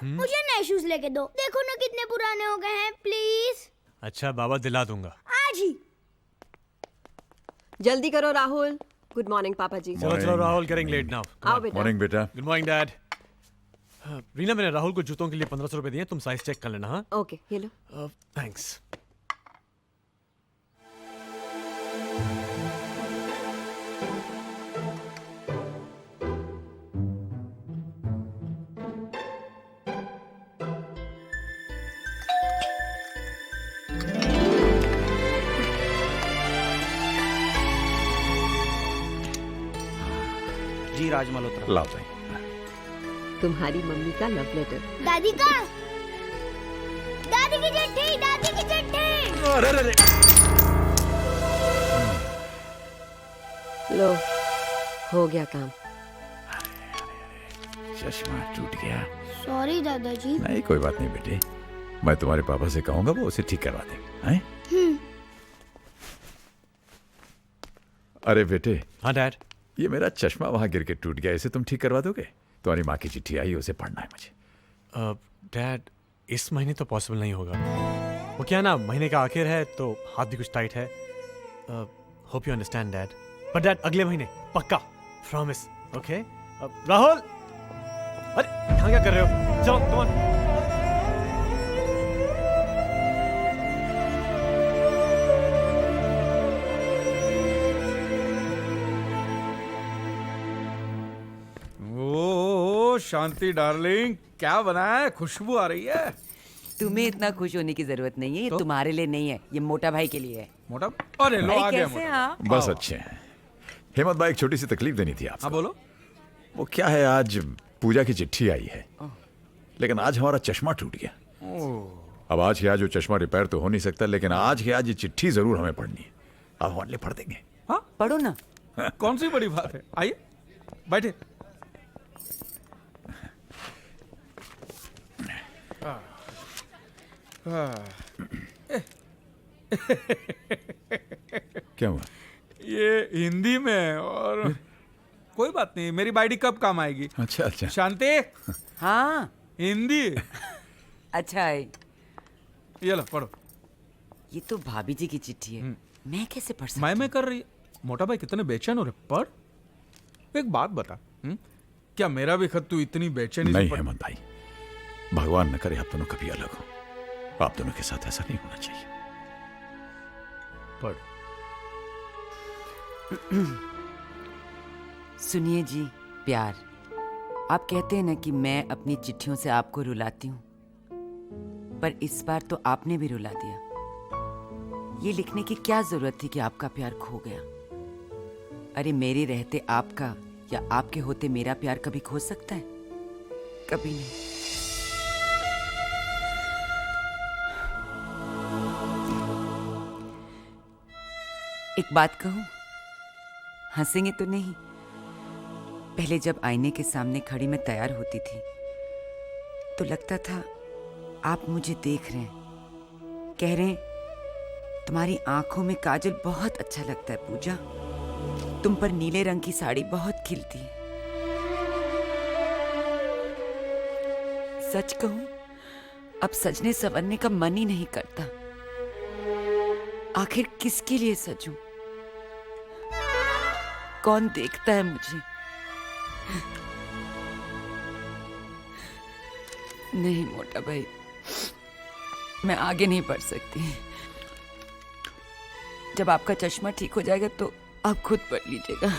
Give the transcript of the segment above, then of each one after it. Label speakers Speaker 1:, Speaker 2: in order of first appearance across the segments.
Speaker 1: मुझे नए शूज लेके दो। देखो ना कितने पुराने हो गए हैं, प्लीज।
Speaker 2: अच्छा बाबा, दिला दूंगा।
Speaker 1: आज ही।
Speaker 3: जल्दी करो राहुल। गुड मॉर्निंग पापा जी।
Speaker 2: चलो चलो राहुल, गेटिंग लेट नाउ।
Speaker 3: आओ बेटा।
Speaker 4: मॉर्निंग बेटा।
Speaker 2: Good morning dad. रीना, मैंने राहुल को जूतों के लिए 1500 रुपए दिए, तुम साइज चेक कर लेना। हाँ,
Speaker 3: ओके, ये लो।
Speaker 2: थैंक्स।
Speaker 5: जी राज मल्होत्रा।
Speaker 4: लाओ भाई।
Speaker 3: तुम्हारी मम्मी का लव लेटर।
Speaker 1: दादी का। दादी की चिट्ठी, दादी की चिट्ठी।
Speaker 4: अरे अरे
Speaker 3: लो, हो गया काम।
Speaker 4: चश्मा टूट गया।
Speaker 1: सॉरी दादाजी।
Speaker 4: नहीं कोई बात नहीं बेटे, मैं तुम्हारे पापा से कहूंगा, वो उसे ठीक करवा देंगे। हैं? अरे बेटे।
Speaker 2: हाँ डैड।
Speaker 4: ये मेरा चश्मा वहां गिर के टूट गया, इसे तुम ठीक करवा दोगे? तुम्हारी माँ की चिट्ठी आई, उसे पढ़ना है मुझे।
Speaker 2: डैड, इस महीने तो पॉसिबल नहीं होगा। वो क्या ना, महीने का आखिर है तो हाथ भी कुछ टाइट है। Hope you understand dad. पर डैड, अगले महीने पक्का, प्रॉमिस। ओके राहुल। अरे यहाँ क्या कर रहे हो? चलो कम ऑन।
Speaker 6: शांति डार्लिंग, क्या बनाया है? खुशबू आ रही है।
Speaker 7: तुम्हें इतना खुश होने की जरूरत नहीं है, ये तुम्हारे लिए नहीं है, ये मोटा भाई के लिए है।
Speaker 6: मोटा? अरे लो, आ गया मोटा।
Speaker 7: आप?
Speaker 4: बस अच्छे हैं। हेमंत भाई, एक छोटी सी तकलीफ देनी थी आपको।
Speaker 6: हाँ बोलो।
Speaker 4: वो क्या है, आज पूजा की चिट्ठी आई है, लेकिन आज हमारा चश्मा टूट गया। अब आज के आज वो चश्मा रिपेयर तो हो नहीं सकता, लेकिन आज के आज ये चिट्ठी जरूर हमें पढ़नी है। अब हमारे लिए पढ़ देंगे।
Speaker 6: हाँ
Speaker 7: पढ़ो ना।
Speaker 6: कौन सी बड़ी बात है, आइए बैठे।
Speaker 4: क्या हुआ?
Speaker 6: ये हिंदी में है और कोई बात नहीं, मेरी बाइडी कब काम आएगी।
Speaker 4: अच्छा अच्छा।
Speaker 6: शांति,
Speaker 7: हाँ
Speaker 6: हिंदी।
Speaker 7: अच्छा है।
Speaker 6: ये लो पढ़ो।
Speaker 7: ये तो भाभी जी की चिट्ठी है, मैं कैसे पढ़ सकती?
Speaker 6: मैं कर रही। मोटा भाई कितने बेचैन हो रहे। पढ़। एक बात बता, क्या मेरा भी खत तू इतनी बेचैनी से
Speaker 4: नहीं
Speaker 6: पढ़-
Speaker 4: हेमंत भाई, भगवान न करे आप दोनों कभी अलग हो। आप दोनों के साथ ऐसा नहीं होना चाहिए।
Speaker 6: पढ़।
Speaker 7: सुनिए जी, प्यार। आप कहते हैं ना कि मैं अपनी चिट्ठियों से आपको रुलाती हूँ, पर इस बार तो आपने भी रुला दिया। ये लिखने की क्या जरूरत थी कि आपका प्यार खो गया? अरे मेरे रहते आपका या आपके होते मेरा प्यार कभी खो सकता है? कभी नहीं। एक बात कहूं, हंसेंगे तो नहीं? पहले जब आईने के सामने खड़ी मैं तैयार होती थी तो लगता था आप मुझे देख रहे हैं, कह रहे हैं तुम्हारी आंखों में काजल बहुत अच्छा लगता है पूजा, तुम पर नीले रंग की साड़ी बहुत खिलती है। सच कहूं, अब सजने संवरने का मन ही नहीं करता। आखिर किसके लिए सजूं? कौन देखता है मुझे? नहीं मोटा भाई, मैं आगे नहीं बढ़ सकती। जब आपका चश्मा ठीक हो जाएगा तो आप खुद पढ़ लीजिएगा।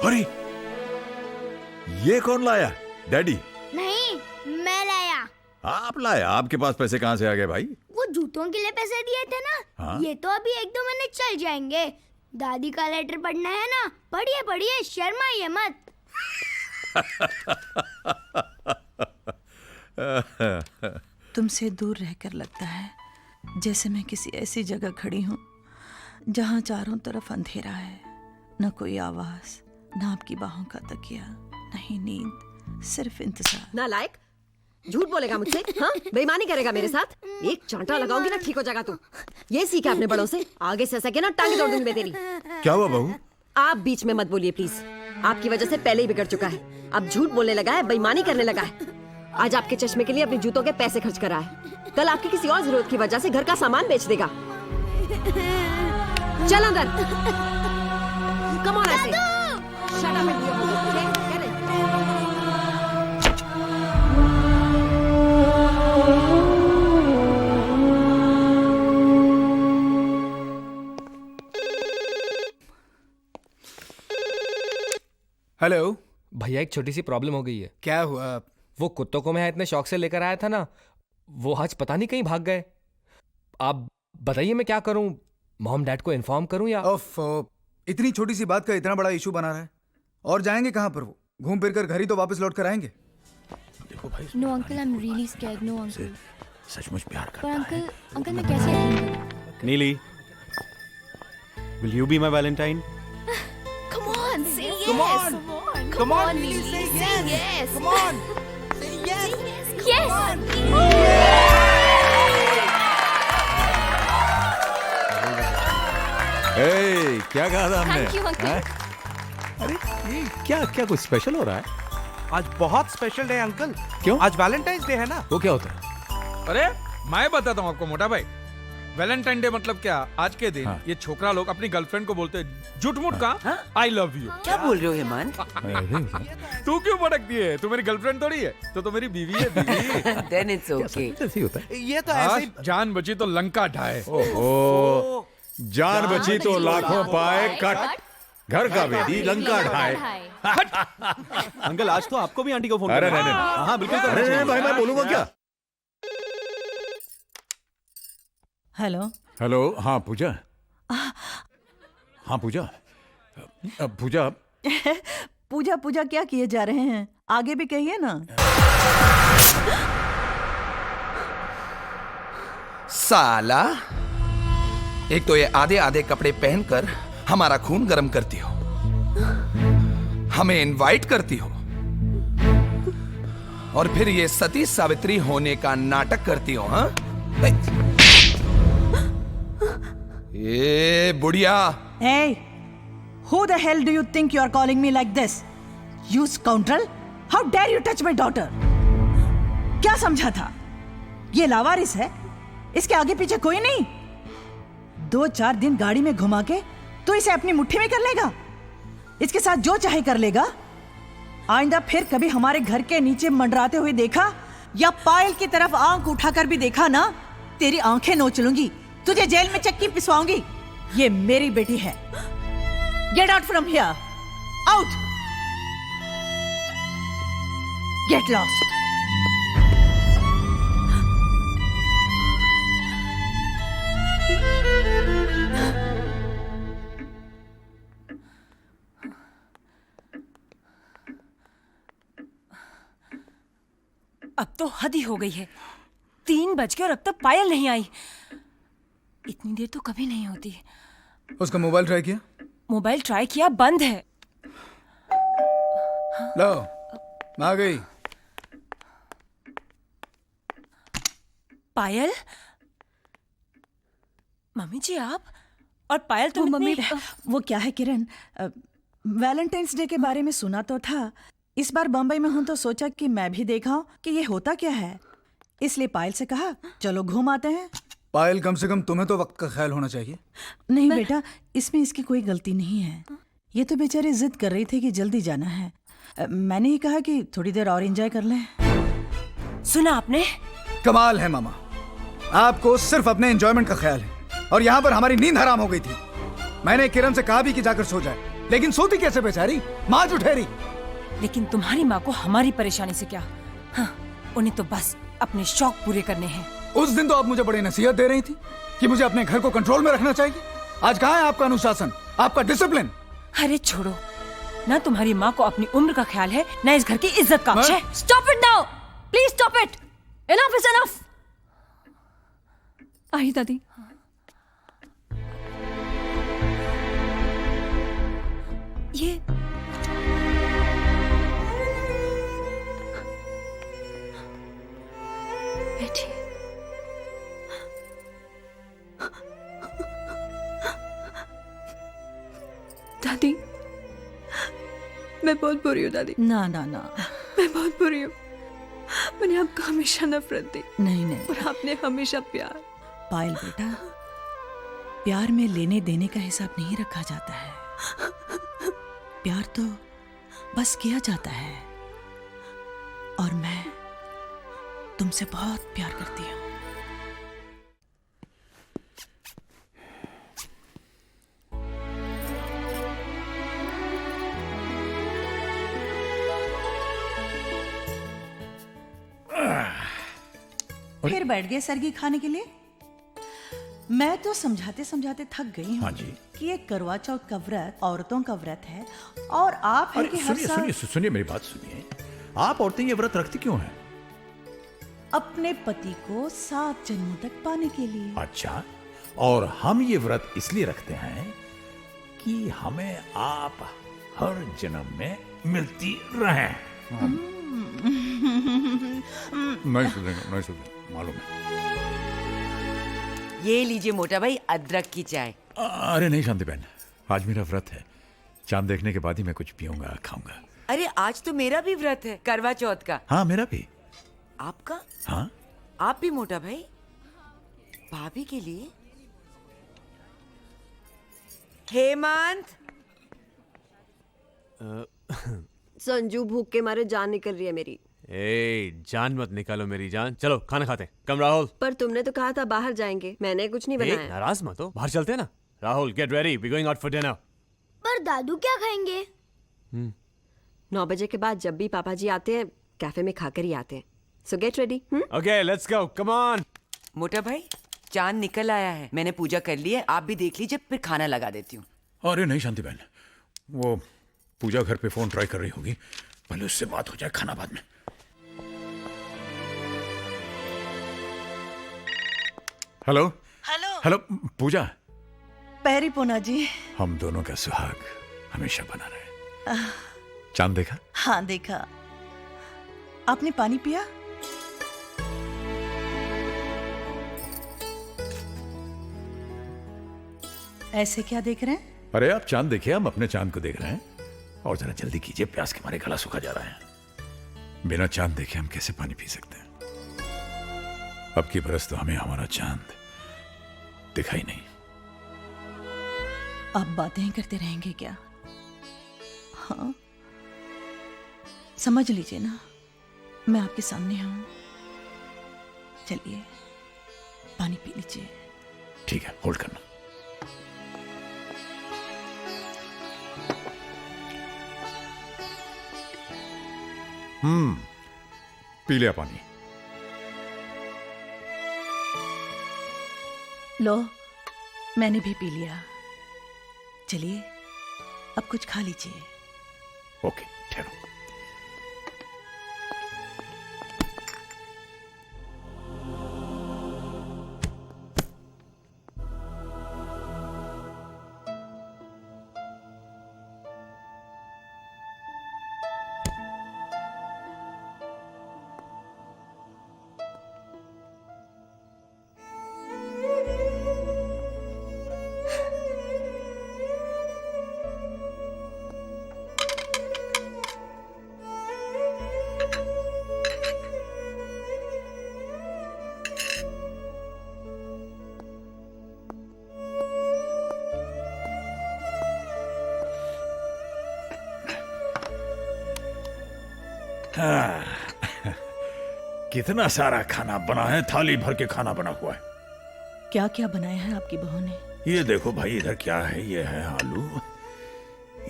Speaker 4: अरे ये कौन लाया? डैडी?
Speaker 1: नहीं, मैं लाया।
Speaker 4: आप लाया? आपके पास पैसे कहां से आ गए भाई?
Speaker 1: वो जूतों के लिए पैसे दिए थे ना।
Speaker 4: हाँ?
Speaker 1: ये तो अभी 1-2 महीने चल जाएंगे। दादी का लेटर पढ़ना है ना, पढ़िए पढ़िए, शर्माइए मत।
Speaker 5: तुमसे दूर रहकर लगता है जैसे मैं किसी ऐसी जगह खड़ी हूँ जहाँ चारों तरफ अंधेरा है, न कोई आवाज, न आपकी बाहों का तकिया, नहीं नींद, सिर्फ इंतजार।
Speaker 3: नालायक, झूठ बोलेगा मुझसे? हाँ, बेईमानी करेगा मेरे साथ? एक चांटा लगाऊंगी ना, ठीक हो जाएगा तू। ये सीखा अपने बड़ों से, आगे से सके ना टांगे तोड़ दूंगी मैं तेरी।
Speaker 4: क्या हुआ बहू?
Speaker 3: आप बीच में मत बोलिए प्लीज। आपकी वजह से पहले ही बिगड़ चुका है, अब झूठ बोलने लगा है, बेईमानी करने लगा है। आज आपके चश्मे के लिए अपने जूतों के पैसे खर्च करा है, कल आपकी किसी और जरूरत की वजह से घर का सामान बेच देगा। चल अंदर। कम ऑन ऐसे। शट अप एंड
Speaker 6: हेलो
Speaker 8: भैया, एक छोटी सी प्रॉब्लम हो गई है।
Speaker 6: क्या हुआ?
Speaker 8: वो कुत्तों को मैं इतने शौक से लेकर आया था ना, वो आज पता नहीं कहीं भाग गए। आप बताइए मैं क्या करूं? मॉम डैड को इन्फॉर्म करूं या?
Speaker 9: इतनी छोटी सी बात का इतना बड़ा इशू बना रहा है। और जाएंगे कहाँ पर वो? घूम फिर कर घर ही तो वापस लौट कर आएंगे।
Speaker 4: देखो भाई,
Speaker 1: no uncle, I am really scared. No uncle.
Speaker 4: सचमुच प्यार
Speaker 1: पर
Speaker 4: करता है।
Speaker 1: अंकल मैं कैसे यकीन करूं?
Speaker 2: नीली, will you be my Valentine?
Speaker 1: Come on, say yes.
Speaker 6: Come on.
Speaker 1: Come on, Neely, say yes.
Speaker 6: Come on. Say yes.
Speaker 1: Yes.
Speaker 4: ए, क्या कहा था हमने?
Speaker 1: Thank you, uncle.
Speaker 4: हैं?
Speaker 2: अरे ये क्या क्या कुछ स्पेशल हो रहा है?
Speaker 10: आज बहुत स्पेशल डे है अंकल।
Speaker 2: क्यों?
Speaker 10: आज वैलेंटाइंस डे है ना।
Speaker 2: वो क्या होता है?
Speaker 6: अरे मैं बताता हूँ आपको मोटा भाई, वैलेंटाइन डे मतलब क्या? आज के दिन
Speaker 4: हाँ।
Speaker 6: ये छोकरा लोग अपनी गर्लफ्रेंड को बोलते हैं झूठ मूठ का आई लव यू।
Speaker 7: क्या बोल रहे हो हेमंत?
Speaker 6: तू क्यों भड़कती है? तू मेरी गर्लफ्रेंड थोड़ी है, तो मेरी बीवी है, बीवी।
Speaker 7: Then it's okay.
Speaker 2: ऐसे ही होता है।
Speaker 10: ये तो ऐसे ही।
Speaker 6: आज जान बची तो लंका ढाए।
Speaker 4: ओहो, जान बची तो लाखों पाए कट, घर का बेदी लंका ढाए।
Speaker 2: अंकल, आज तो आपको भी आंटी को फोन
Speaker 4: अरे
Speaker 2: करना
Speaker 4: नहीं,
Speaker 2: है।
Speaker 4: नहीं।
Speaker 2: हाँ बिल्कुल करना
Speaker 4: अरे नहीं,
Speaker 2: चाहिए।
Speaker 4: भाई मैं बोलूंगा क्या?
Speaker 5: हेलो।
Speaker 4: हेलो, हाँ पूजा। हाँ पूजा, पूजा
Speaker 5: पूजा पूजा क्या किए जा रहे हैं? आगे भी कहिए ना।
Speaker 10: साला, एक तो ये आधे आधे कपड़े पहनकर हमारा खून गर्म करती हो, हमें इनवाइट करती हो, और फिर ये सती सावित्री होने का नाटक करती हो। हाँ, ये बुढ़िया।
Speaker 5: Hey, who the hell do you think you are calling me like this? You scoundrel! How dare you touch my daughter? क्या समझा था? ये लावारिस है, इसके आगे पीछे कोई नहीं। 2-4 दिन गाड़ी में घुमा के तो इसे अपनी मुट्ठी में कर लेगा, इसके साथ जो चाहे कर लेगा। आइंदा फिर कभी हमारे घर के नीचे मंडराते हुए देखा या पायल की तरफ आंख उठाकर भी देखा ना, तेरी आंखें नोच लूंगी, तुझे जेल में चक्की पिसवाऊंगी। ये मेरी बेटी है। Get out from here, out, get lost.
Speaker 11: अब तो हद ही हो गई है। 3 बज गए और अब तक पायल नहीं आई। इतनी देर तो कभी नहीं होती।
Speaker 9: उसका मोबाइल ट्राई किया?
Speaker 11: मोबाइल ट्राई किया, बंद है।
Speaker 9: लो, आ गई।
Speaker 11: पायल, मम्मी जी आप और पायल तुम
Speaker 5: मम्मी,
Speaker 11: इतनी-
Speaker 5: वो क्या है किरण, वैलेंटाइंस डे के बारे में सुना तो था। इस बार बम्बई में हूं तो सोचा कि मैं भी देखाऊं कि ये होता क्या है, इसलिए पायल से कहा चलो घूम आते हैं।
Speaker 9: पायल, कम से कम तुम्हें तो वक्त का ख्याल होना चाहिए।
Speaker 5: नहीं बेटा, इसमें इसकी कोई गलती नहीं है। ये तो बेचारी जिद कर रही थी कि जल्दी जाना है। मैंने ही कहा कि थोड़ी देर और एंजॉय कर लें।
Speaker 11: सुना आपने?
Speaker 9: कमाल है मामा, आपको सिर्फ अपने एंजॉयमेंट का ख्याल है, और यहाँ पर हमारी नींद हराम हो गई थी। मैंने किरण से कहा भी कि जाकर सो जाए, लेकिन सोती कैसे बेचारी, माँ जुठेरी।
Speaker 11: लेकिन तुम्हारी माँ को हमारी परेशानी से क्या? हाँ, उन्हें तो बस अपने शौक पूरे करने हैं।
Speaker 9: उस दिन तो आप मुझे बड़ी नसीहत दे रही थी कि मुझे अपने घर को कंट्रोल में रखना चाहिए। आज कहाँ है आपका अनुशासन, आपका डिसिप्लिन?
Speaker 11: अरे छोड़ो ना, तुम्हारी माँ को अपनी उम्र का ख्याल है ना इस घर की इज्जत का। Stop it now, please stop it. Enough is enough. आई दादी। ये बैठिए। दादी, मैं बहुत बुरी हूँ दादी।
Speaker 5: ना ना ना,
Speaker 11: मैं बहुत बुरी हूँ। मैंने आपको हमेशा नफरत दी
Speaker 5: नहीं नहीं
Speaker 11: और आपने हमेशा प्यार।
Speaker 5: पायल बेटा, प्यार में लेने देने का हिसाब नहीं रखा जाता है। प्यार तो बस किया जाता है। और मैं तुमसे बहुत प्यार करती हूँ। फिर बैठ गए सरगी खाने के लिए? मैं तो समझाते समझाते थक गई हूँ।
Speaker 4: हाँ जी।
Speaker 5: कि ये करवा चौथ का व्रत औरतों का व्रत है और आप हैं कि हर
Speaker 4: सुनिए
Speaker 5: साल
Speaker 4: सुनिए सुनिए मेरी बात सुनिए। आप औरतें ये व्रत रखती क्यों हैं?
Speaker 5: अपने पति को 7 जन्मों तक पाने के लिए।
Speaker 4: अच्छा, और हम ये व्रत इसलिए रखते हैं कि हमें आप हर जन्म में मिलती रहें। नहीं सुनेंगे मालूम है।
Speaker 7: ये लीजिए मोटा भाई, अदरक की चाय।
Speaker 4: अरे नहीं शांति बहन, आज मेरा व्रत है। चांद देखने के बाद ही मैं कुछ पीऊंगा खाऊंगा।
Speaker 7: अरे आज तो मेरा भी व्रत है, करवा चौथ का।
Speaker 4: हाँ मेरा भी।
Speaker 7: आपका?
Speaker 4: हाँ
Speaker 7: आप भी मोटा भाई? भाभी के लिए? हेमंत,
Speaker 3: संजू, भूख के मारे जान निकल रही है मेरी।
Speaker 2: ए, जान मत निकालो मेरी जान। चलो खाना खाते हैं। कम राहुल।
Speaker 3: पर तुमने तो कहा था बाहर जाएंगे, मैंने कुछ नहीं
Speaker 2: ए,
Speaker 3: बनाया।
Speaker 2: नाराज मत हो, बाहर चलते हैं ना। Rahul, get ready, we going out for dinner.
Speaker 1: पर दादू क्या खाएंगे?
Speaker 3: 9 बजे के बाद जब भी पापा जी आते हैं कैफे में खाकर ही आते हैं। सो get ready.
Speaker 2: Okay, let's go, come on.
Speaker 7: मोटा भाई, चांद निकल आया है। मैंने पूजा कर ली है, आप भी देख लीजिए, फिर खाना लगा देती हूँ।
Speaker 4: अरे नहीं शांति बहन, वो पूजा घर पे फोन ट्राई कर रही होगी, पहले उससे बात हो जाए, खाना बाद में। हेलो
Speaker 5: हेलो
Speaker 4: हेलो पूजा,
Speaker 5: पैरी पोना जी।
Speaker 4: हम दोनों का सुहाग हमेशा बना रहे। चांद देखा?
Speaker 5: हाँ देखा। आपने पानी पिया? ऐसे क्या देख रहे हैं?
Speaker 4: अरे आप चांद देखिए, हम अपने चांद को देख रहे हैं। और जरा जल्दी कीजिए, प्यास के मारे गला सूखा जा रहा है। बिना चांद देखे हम कैसे पानी पी सकते हैं? अब की बरस तो हमें हमारा चांद दिखाई नहीं।
Speaker 5: आप बातें ही करते रहेंगे क्या? हाँ, समझ लीजिए ना, मैं आपके सामने हूं। चलिए पानी पी लीजिए।
Speaker 4: ठीक है, होल्ड करना। पी लिया पानी।
Speaker 5: लो, मैंने भी पी लिया। चलिए अब कुछ खा लीजिए।
Speaker 4: ओके, ठहरो। कितना सारा खाना बना है, थाली भर के खाना बना हुआ है।
Speaker 5: क्या क्या बनाया है आपकी बहू ने?
Speaker 4: ये देखो भाई, इधर क्या है? ये है आलू,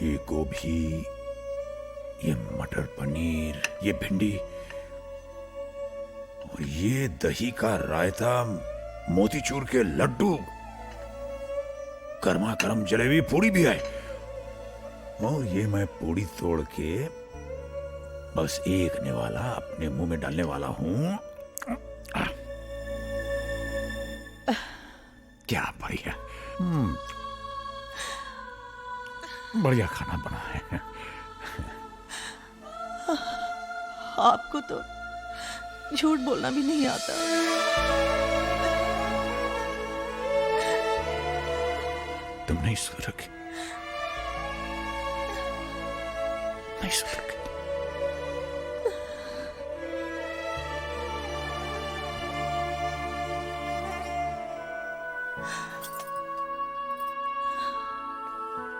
Speaker 4: ये गोभी, ये मटर पनीर, ये भिंडी, और ये दही का रायता, मोतीचूर के लड्डू, गर्मा गर्म जलेबी, पूड़ी भी है। और ये मैं पूड़ी तोड़ के बस एक निवाला अपने मुंह में डालने वाला हूं। क्या बढ़िया, बढ़िया खाना बना है।
Speaker 5: आपको तो झूठ बोलना भी नहीं आता।
Speaker 4: तुम नहीं सुधरोगे, नहीं सुधरोगे।